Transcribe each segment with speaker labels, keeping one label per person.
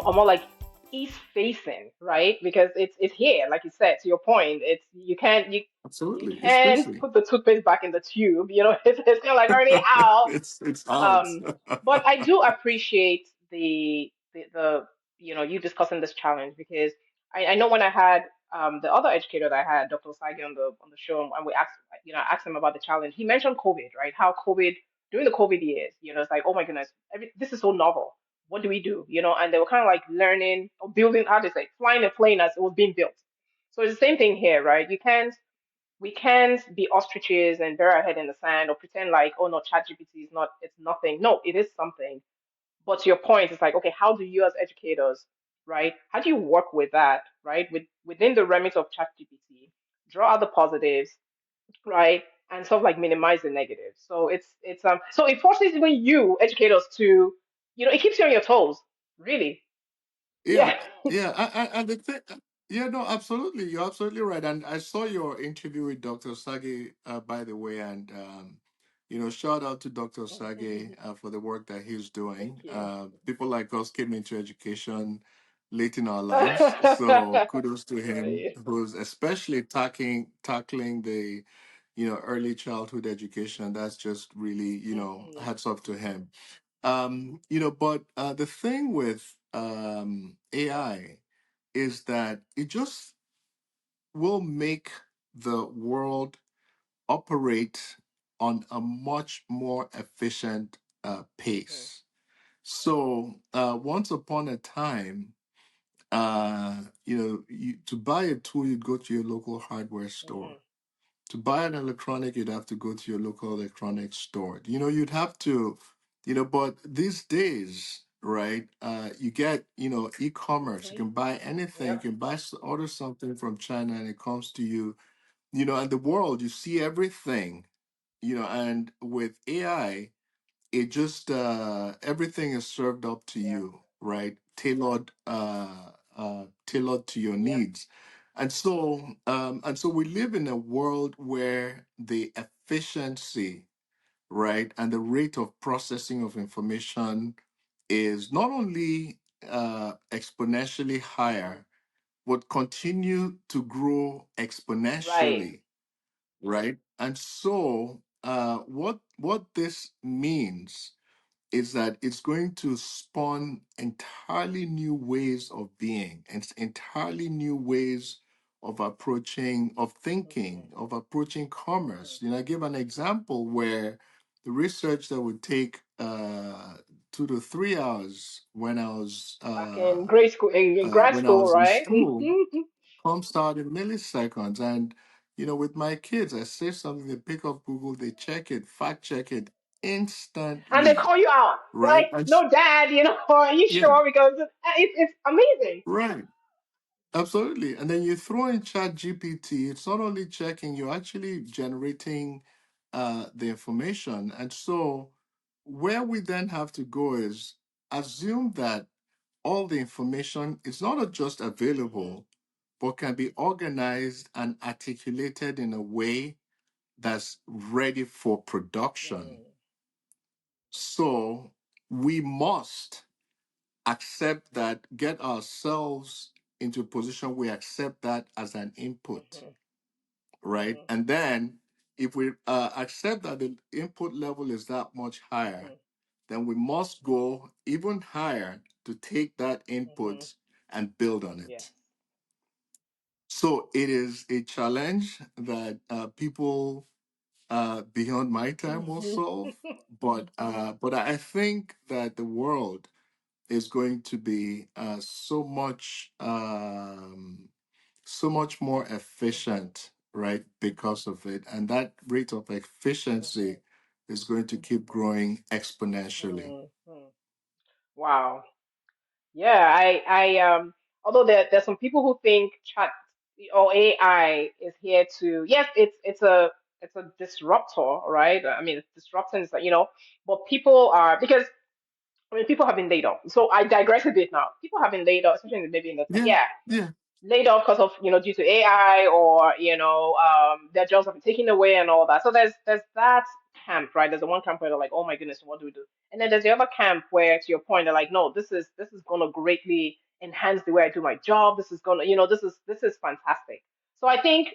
Speaker 1: or more like east facing, right? Because it's here, like you said, to your point. It's you
Speaker 2: Absolutely. It's
Speaker 1: can't
Speaker 2: busy.
Speaker 1: put the toothpaste back in the tube. It's kind of like already out.
Speaker 2: It's out.
Speaker 1: Um, but I do appreciate the you discussing this challenge because I know when I had the other educator that I had, Dr. Sagi, on the show, and we asked I asked him about the challenge. He mentioned COVID, right? How COVID during the COVID years, it's like, oh my goodness, this is so novel. What do we do? And they were kind of like learning or building, how to say, flying a plane as it was being built. So it's the same thing here, right? We can't be ostriches and bury our head in the sand or pretend like, oh no, ChatGPT is not, it's nothing. No, it is something. But to your point, it's like, okay, how do you as educators, right? How do you work with that, right? Within the remit of ChatGPT, draw out the positives, right? And sort of like minimize the negatives. So so it forces even you educators to, it keeps you on your toes, really.
Speaker 2: Yeah,
Speaker 1: Yeah.
Speaker 2: yeah, and the thing, yeah, no, absolutely, you're absolutely right. And I saw your interview with Dr. Sage, by the way, and shout out to Dr. Sage for the work that he's
Speaker 1: Thank
Speaker 2: doing.
Speaker 1: you.
Speaker 2: People like us came into education late in our lives, so kudos to him,
Speaker 1: Right.
Speaker 2: who's especially tackling the early childhood education. That's just really
Speaker 1: Hmm.
Speaker 2: hats off to him. But the thing with AI is that it just will make the world operate on a much more efficient
Speaker 1: Hmm.
Speaker 2: pace. So once upon a time, to buy a tool, you'd go to your local hardware store.
Speaker 1: Hmm.
Speaker 2: To buy an electronic, you'd have to go to your local electronics store. You'd have to, but these days, right, you get, e-commerce. You
Speaker 1: Hmm.
Speaker 2: can buy anything. You
Speaker 1: Yep.
Speaker 2: can order something from China and it comes to you, and the world, you see everything, and with AI, it just, everything is served up to
Speaker 1: Yeah.
Speaker 2: you, right? Tailored to your
Speaker 1: Yep.
Speaker 2: needs. And so we live in a world where the efficiency, right, and the rate of processing of information is not only exponentially higher, but continue to grow
Speaker 1: Right.
Speaker 2: exponentially, right? And so what this means is that it's going to spawn entirely new ways of being and entirely new ways of thinking,
Speaker 1: Hmm.
Speaker 2: of approaching
Speaker 1: Hmm.
Speaker 2: commerce. I give an example where the research that would take 2 to 3 hours
Speaker 1: Back in grade school, in grad
Speaker 2: when I
Speaker 1: school,
Speaker 2: was in
Speaker 1: right?
Speaker 2: school comes out in milliseconds. And with my kids, I say something, they pick up Google, they check it, fact check it
Speaker 1: And they
Speaker 2: instantly,
Speaker 1: call you out,
Speaker 2: right?
Speaker 1: like, no, dad, are you
Speaker 2: Yeah,
Speaker 1: sure? Because it's amazing.
Speaker 2: right. Absolutely. And then you throw in Chat GPT, it's not only checking, you're actually generating the information. And so where we then have to go is assume that all the information is not just
Speaker 1: Hmm.
Speaker 2: available, but can be organized and articulated in a way that's ready for production.
Speaker 1: Hmm.
Speaker 2: So we must accept that, get ourselves into a position we accept that as an input,
Speaker 1: Hmm.
Speaker 2: right?
Speaker 1: Hmm.
Speaker 2: And then if we accept that the input level is that much higher,
Speaker 1: Hmm.
Speaker 2: then we must go even higher to take that
Speaker 1: Hmm.
Speaker 2: input and build on
Speaker 1: Yes.
Speaker 2: it. So it is a challenge that people beyond my time will
Speaker 1: Hmm.
Speaker 2: solve, but I think that the world is going to be so much more efficient, right, because of it, and that rate of efficiency is going to keep growing exponentially.
Speaker 1: Hmm. Hmm. Wow. Yeah, although there's some people who think chat or AI is here to, yes, it's a disruptor, right? I mean, it's disrupting, is like, but people are, because I mean, people have been laid off. So I digress a bit now. People have been laid off, especially maybe in the tech.
Speaker 2: Yeah,
Speaker 1: Yeah,
Speaker 2: yeah,
Speaker 1: laid off because of due to AI, or their jobs have been taken away and all that. So there's that camp, right? There's the one camp where they're like, oh my goodness, what do we do? And then there's the other camp where, to your point, they're like, no, this is gonna greatly enhance the way I do my job. This is gonna, this is fantastic. So I think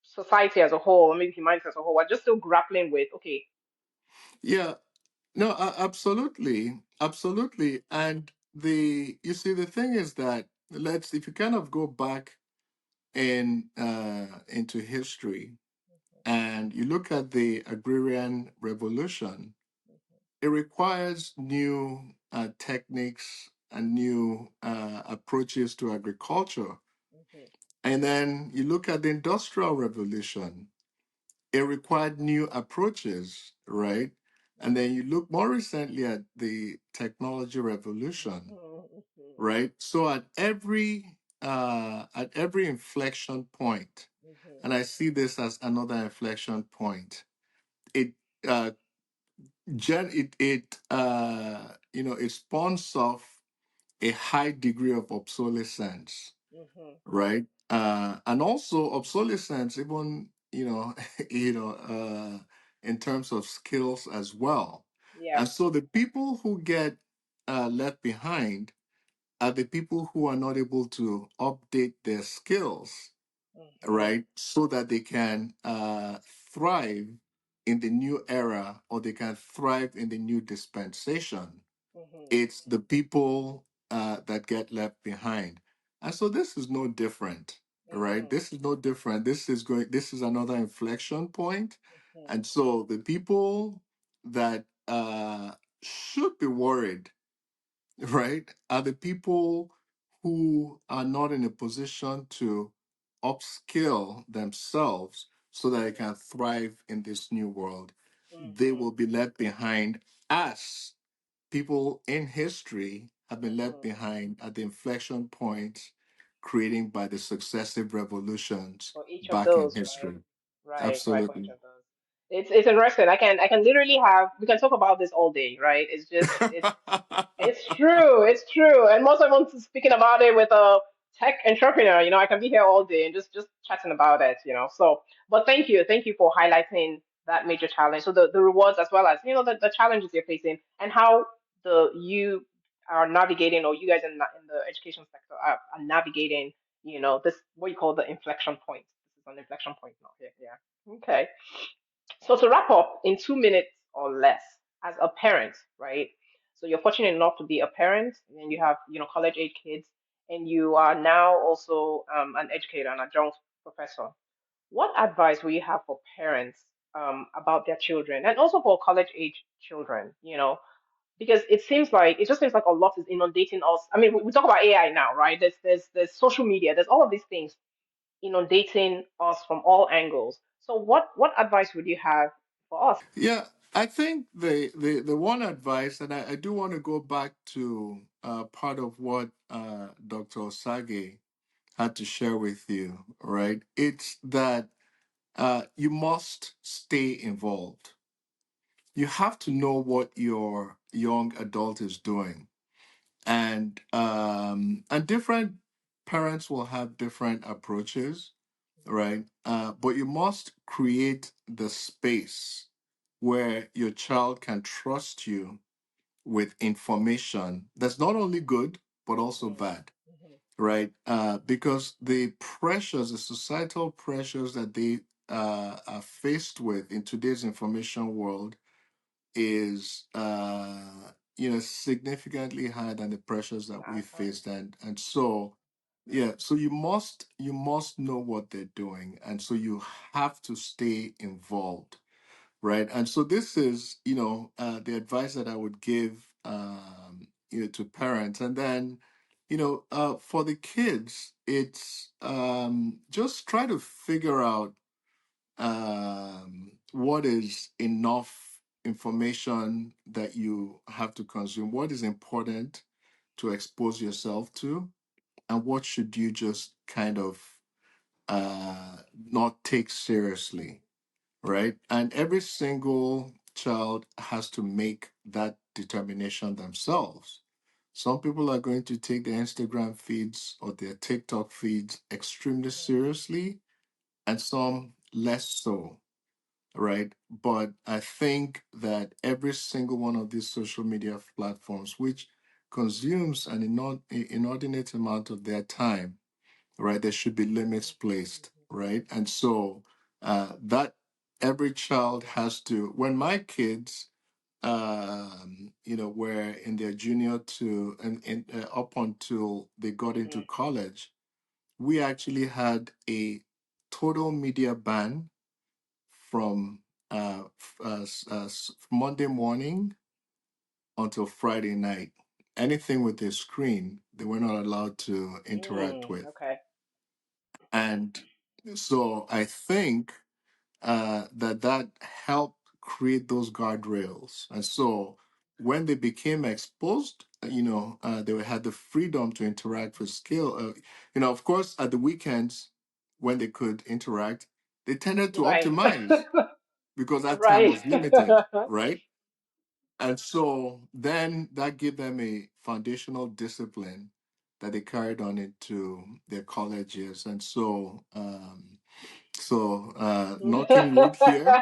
Speaker 1: society as a whole, or maybe humanity as a whole, are just still grappling with, okay.
Speaker 2: Yeah, no, absolutely, absolutely. And you see, the thing is that if you kind of go back into history and you look at the agrarian revolution, it requires new techniques and new approaches to agriculture.
Speaker 1: Mhm,
Speaker 2: And then you look at the industrial revolution, it required new approaches, right? And then you look more recently at the technology revolution,
Speaker 1: mhm,
Speaker 2: right? So at every inflection point,
Speaker 1: mhm,
Speaker 2: and I see this as another inflection point, it uh it spawns off a high degree of obsolescence,
Speaker 1: mhm, mhm.
Speaker 2: right? And also obsolescence, even in terms of skills as well.
Speaker 1: Yeah.
Speaker 2: And so the people who get left behind are the people who are not able to update their skills,
Speaker 1: Mhm,
Speaker 2: right? So that they can thrive in the new era, or they can thrive in the new dispensation.
Speaker 1: mhm,
Speaker 2: It's the people that get left behind. And so this is no different, right?
Speaker 1: mhm,
Speaker 2: This is no different. This is another inflection point.
Speaker 1: mhm,
Speaker 2: And so the people that should be worried, right, are the people who are not in a position to upskill themselves so that they can thrive in this new world. They
Speaker 1: mhm,
Speaker 2: will be left behind, as people in history have been left
Speaker 1: mhm.
Speaker 2: behind at the inflection points created by the successive revolutions
Speaker 1: For each of
Speaker 2: back in
Speaker 1: those, right?
Speaker 2: history.
Speaker 1: Right, for each
Speaker 2: Absolutely.
Speaker 1: of those. It's interesting. I can literally have we can talk about this all day, right? It's true. It's true. And most of them speaking about it with a tech entrepreneur. I can be here all day and just chatting about it. So, but thank you for highlighting that major challenge. So the rewards, as well as the challenges you're facing, and how the you are navigating, or you guys in the education sector are navigating. This, what you call, the inflection point. This is an inflection point now. Here, yeah. Okay. So to wrap up in 2 minutes or less, as a parent, right? So you're fortunate enough to be a parent, and you have college age kids, and you are now also an educator, an adjunct professor. What advice will you have for parents about their children, and also for college age children? Because it just seems like a lot is inundating us. I mean, we talk about AI now, right? There's social media, there's all of these things inundating us from all angles. So what advice would you have for us?
Speaker 2: Yeah, I think the one advice, and I do want to go back to part of what Dr. Osage had to share with you, right? It's that you must stay involved. You have to know what your young adult is doing, and different parents will have different approaches, right? But you must create the space where your child can trust you with information that's not only good but also
Speaker 1: Mhm,
Speaker 2: bad,
Speaker 1: mhm,
Speaker 2: right? Because the pressures, the societal pressures that they are faced with in today's information world is significantly higher than the pressures that we faced, and so yeah, so you must know what they're doing, and so you have to stay involved, right? And so this is the advice that I would give to parents. And then for the kids, it's just try to figure out what is enough information that you have to consume, what is important to expose yourself to, and what should you just kind of not take seriously, right? And every single child has to make that determination themselves, Some people are going to take their Instagram feeds or their TikTok feeds extremely seriously, and some less so, right? But I think that every single one of these social media platforms, which consumes an inordinate amount of their time, right? There should be limits placed, right? And so that every child has to, when my kids, were in their junior to and up until they got into
Speaker 1: Mm-hmm.
Speaker 2: college, we actually had a total media ban from Monday morning until Friday night. Anything with a screen, they were not allowed to interact
Speaker 1: Mm,
Speaker 2: with.
Speaker 1: okay.
Speaker 2: And so I think that helped create those guardrails. And so when they became exposed, they had the freedom to interact with skill. Of course, at the weekends when they could interact, they tended to
Speaker 1: Right.
Speaker 2: optimize because that time
Speaker 1: Right.
Speaker 2: was limited, right? And so then that gave them a foundational discipline that they carried on into their college years. And so, knocking wood here,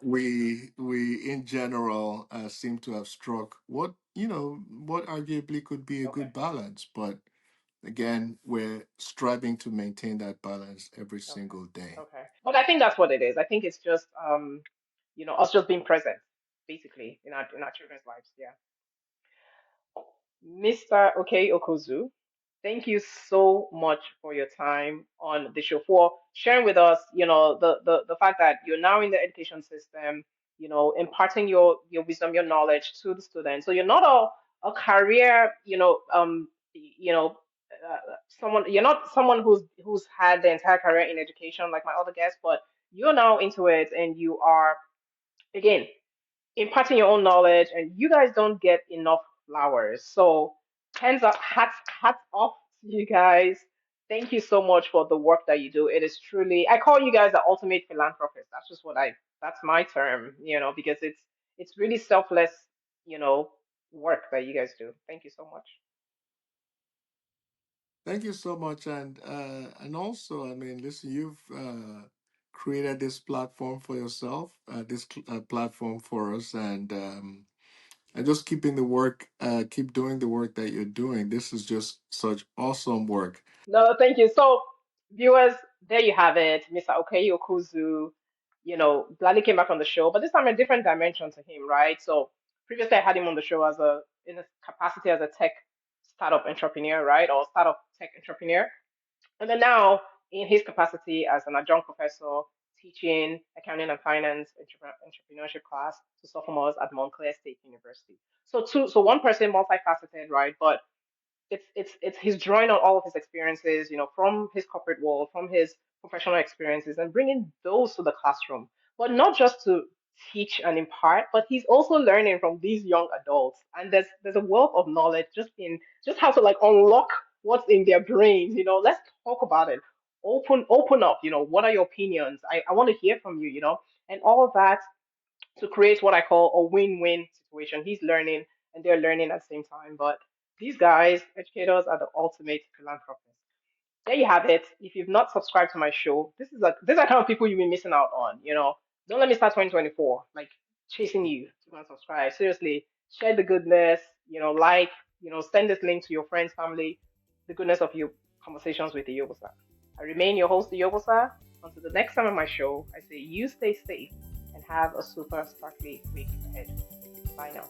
Speaker 2: we in general seem to have struck what arguably could be a
Speaker 1: Okay.
Speaker 2: good balance. But again, we're striving to maintain that balance every
Speaker 1: Okay.
Speaker 2: single day.
Speaker 1: Okay. But I think that's what it is. I think it's just us just being present, basically, in our children's lives. Yeah. Mr. Okey Okuzu, thank you so much for your time on the show, for sharing with us, the fact that you're now in the education system, imparting your wisdom, your knowledge to the students. So you're not a career, someone, you're not someone who's had the entire career in education like my other guests, but you're now into it and you are, again, imparting your own knowledge, and you guys don't get enough flowers. So hands up, hats off to you guys. Thank you so much for the work that you do. It is truly, I call you guys the ultimate philanthropist. That's just that's my term, because it's really selfless, you know, work that you guys do. Thank you so much.
Speaker 2: Thank you so much, and also, I mean, listen, you've created this platform for yourself, platform for us, and just keep doing the work that you're doing. This is just such awesome work.
Speaker 1: No, thank you. So, viewers, there you have it. Mr. Okey Okuzu, gladly came back on the show, but this time a different dimension to him, right? So, previously I had him on the show in a capacity as a tech startup entrepreneur, right? Or startup tech entrepreneur. And then now, in his capacity as an adjunct professor, teaching accounting and finance entrepreneurship class to sophomores at Montclair State University. So one person, multifaceted, right? But it's he's drawing on all of his experiences, from his corporate world, from his professional experiences, and bringing those to the classroom. But not just to teach and impart, but he's also learning from these young adults. And there's a wealth of knowledge just how to like unlock what's in their brains. Let's talk about it. Open up. What are your opinions? I want to hear from you. And all of that to create what I call a win-win situation. He's learning and they're learning at the same time. But these guys, educators, are the ultimate philanthropists. There you have it. If you've not subscribed to my show, these are kind of people you've been missing out on. Don't let me start 2024 like chasing you to go and subscribe. Seriously, share the goodness. Like, send this link to your friends, family. The goodness of your conversations with the Yobosa. I remain your host, the Yobosa. Until the next time on my show, I say you stay safe and have a super sparkly week ahead. Bye now.